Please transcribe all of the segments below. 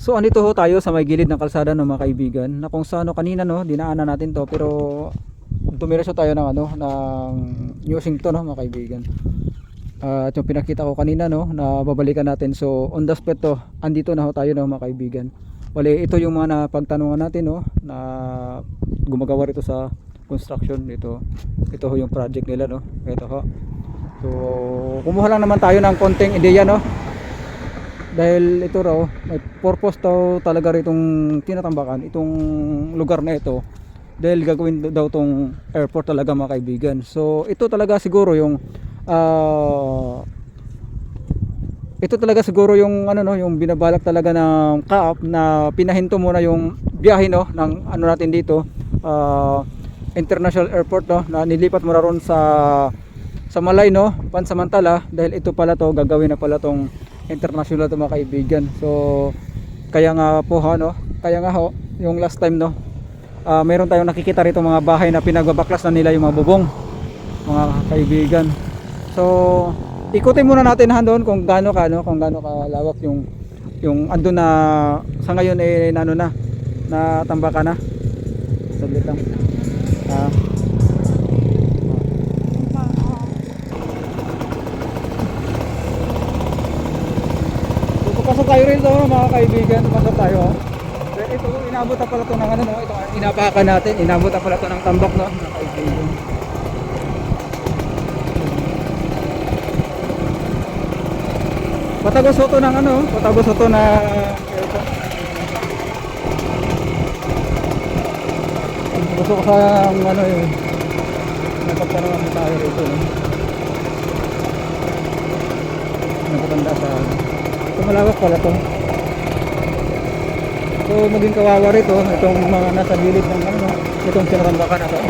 So andito ho tayo sa may gilid ng kalsada no mga kaibigan, na kung saan kanina no dinaanan natin to, pero dumiretso tayo ng ng New Washington no mga kaibigan. At yung pinakita ko kanina no na babalikan natin, so on the spot to, andito na ho tayo no mga kaibigan. Wali, ito yung mga napagtanungan natin no na gumagawa rito sa construction dito. Ito ho yung project nila no. Ito ho. So kumuha lang naman tayo ng konting ideya no, dahil ito raw may purpose daw talaga ritong tinatambakan itong lugar na ito, dahil gagawin daw tong airport talaga mga kaibigan. So ito talaga siguro yung ito talaga siguro yung no, yung binabalak talaga ng CAAP na pinahinto muna yung biyahe no ng natin dito, international airport no, na nilipat muna ron sa Malay no pansamantala, dahil ito pala to gagawin na pala tong international to mga kaibigan. So kaya nga po no, kaya nga ho yung last time no, meron tayong nakikita rito mga bahay na pinagbabaklas na nila yung mga bubong mga kaibigan. So ikutin muna natin doon kung gaano kalawak yung andun na sa ngayon na tambakan na. Saglit lang. Pasok tayo rin mga kaibigan, pasok tayo. Ito inabot na pala to ng no, ito inapakan natin, inabot na pala to ng tambak no, mga kaibigan. Patagos ito ng patagos ito na gusto ko sa napagtanungan tayo rito no. Napatanda sa ito, malawak pala to. So maging kawawa rito itong mga nasa gilid ng itong tinatambakan na to.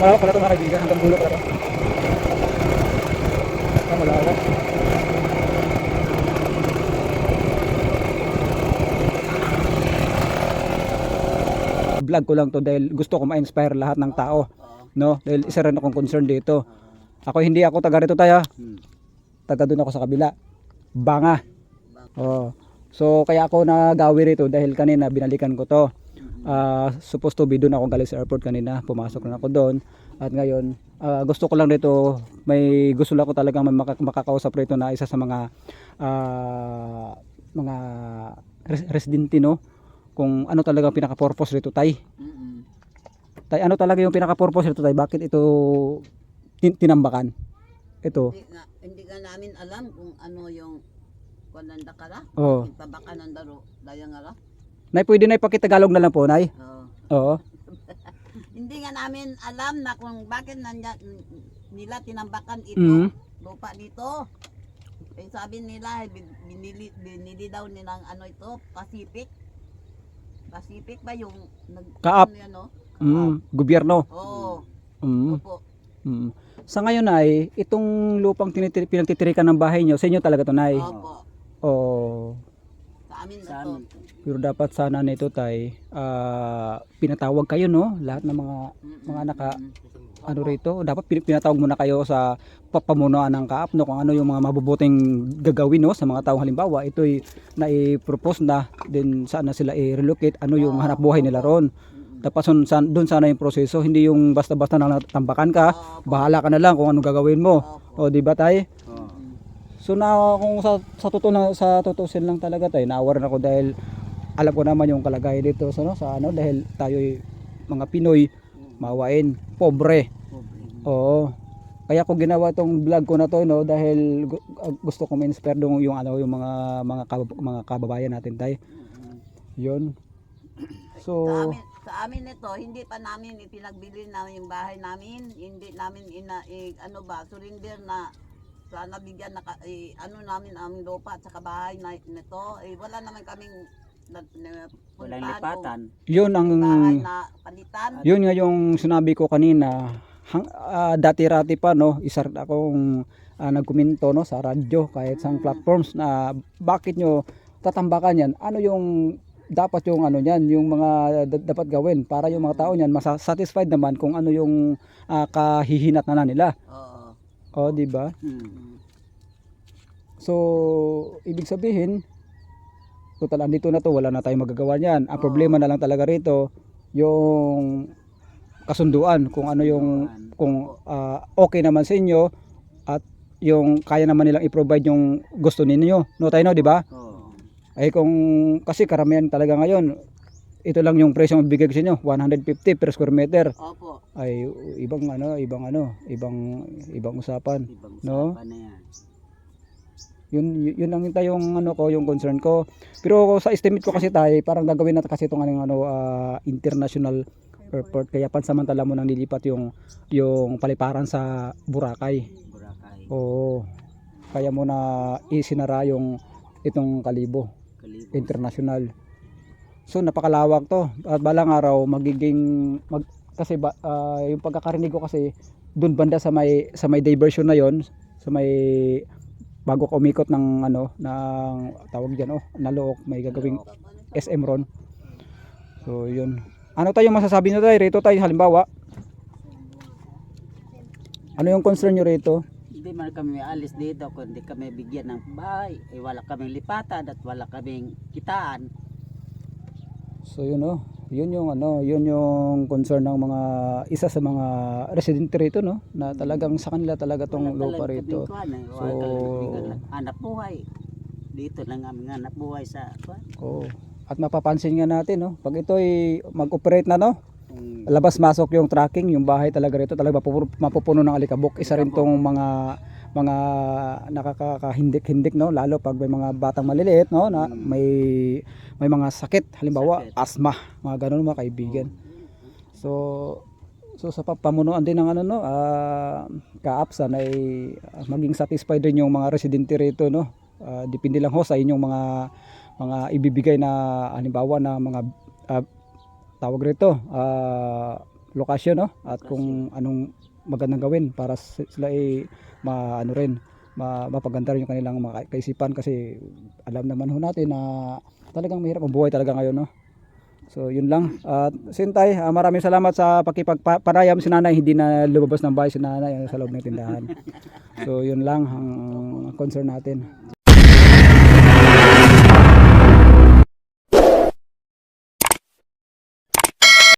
Malawak pala ito mga kaibigan, hanggang dulo pala ito. Malawak. Vlog ko lang to dahil gusto ko ma-inspire lahat ng tao no, dahil isa rin akong concern dito. Hindi ako taga rito tayo, taga doon ako sa kabila, Banga. So kaya ako nagawi rito dahil kanina binalikan ko to. Supposed to be doon ako galing sa airport kanina, pumasok na ako doon. At ngayon gusto ko lang dito, may gusto lang ko talagang makakausap rito na isa sa mga residente no, kung ano talaga pinaka-purpose rito tay. Tay, ano talaga yung pinaka-purpose rito tay? Bakit ito tinambakan? Ito. Hindi ka namin alam kung ano yung kwananda kara. Oo. Tabakan ng daro, daya nga ra. Nay, pwede na ipakitagalog na lang po, nay? Oo. Hindi nga namin alam na kung bakit nila tinambakan ito, lupa dito. Eh, sabi nila, binili daw nilang ito, Pacific. Pacific ba yung Kaap. Kaap. Gobyerno. Oo. Opo. Sa ngayon ay itong lupang pinagtitirikan ng bahay nyo, sa inyo talaga to nay? Opo. Oo. Sa amin na to. Pero dapat sana nito tay, pinatawag kayo no, lahat ng mga rito, dapat pinatawag muna kayo sa pamunuan ng CAAP no, kung ano yung mga mabubuting gagawin no sa mga taong halimbawa ito'y na-propose na din saan na sila i-relocate, ano yung hanap buhay nila ron. Tapos doon sana yung proseso, hindi yung basta-basta nang tambakan ka, bahala ka na lang kung ano gagawin mo. O di ba tay? So kung sa tutusin lang talaga tay, naawa rin ako dahil alam ko naman yung kalagayan dito dahil tayo mga Pinoy mawain, pobre. Oo. Kaya ko ginawa tong vlog ko na to no, dahil gusto ko ma-inspire yung mga kababayan natin tay. 'Yun. So sa amin ito, hindi pa namin ipinagbili na yung bahay namin, hindi namin surrender na sana bigyan namin ang lupa at saka bahay na nito. Wala naman kaming walang lipatan. Yun ang bahay na palitan. Yun nga yung sinabi ko kanina. Dati-rati pa no, isa akong nagkomento no sa radyo kahit sa platforms na bakit nyo tatambakan yan? Ano yung dapat yung ano niyan, yung mga dapat gawin para yung mga tao niyan satisfied naman kung ano yung kahihinat na nila. Oo. O, di ba? Mm. So, ibig sabihin, total andito na to, wala na tayong magagawa niyan. Ang problema na lang talaga rito, yung kasunduan, kung ano yung, kung okay naman sa inyo, at yung kaya naman nilang i-provide yung gusto ninyo. No tayo, no, di ba? Oo. Ay kung, kasi karamihan talaga ngayon, ito lang yung presyo ang bigay ko sa inyo, 150 per square meter. Opo. Ay, ibang usapan. Ibang No? usapan na yan. Yun lang yung ano ko, yung concern ko. Pero sa estimate ko kasi tayo, parang gagawin natin kasi itong international airport, kaya pansamantala mo nang lilipat yung paliparan sa Boracay. Boracay. Oo. Kaya mo na isinara yung itong Kalibo Kalibo. International. So napakalawak to. At balang araw kasi yung pagkakarinig ko kasi doon banda sa may diversion na yon, sa may bago ka umikot ng ng tawag diyan Nalook, may gagawing SM Ron. So yun. Ano tayo masasabi nyo tayo rito tayo halimbawa? Ano yung concern nyo rito? Hindi man kami alis dito kundi kami bigyan ng bahay. Wala kaming lipatan at wala kaming kitaan. So yun yun yung concern ng mga isa sa mga residente rito na talagang sa kanila talaga tong lupa rito. So, hanap buhay. Dito lang aming hanap buhay sa Oh. At mapapansin nga natin pag ito ay mag-operate na labas masok yung tracking, yung bahay talaga rito talaga mapupuno ng alikabok. Isa rin tong mga nakakahindik-hindik lalo pag may mga batang maliliit na may mga sakit, halimbawa asthma, mga ganun mga kaibigan. So sa pamunuan din ng kaapsan ay maging satisfied rin yung mga residente rito depende lang sa inyong mga ibibigay na halimbawa na mga tawag rito lokasyon at kung anong magandang gawin para sila ay mapaganda rin yung kanilang mga kaisipan, kasi alam naman natin na talagang mahirap ang buhay talaga ngayon So yun lang. Sintay, maraming salamat sa pakipagpanayam. Si nanay hindi na lumabas ng bahay, si nanay sa loob ng tindahan. So yun lang ang concern natin.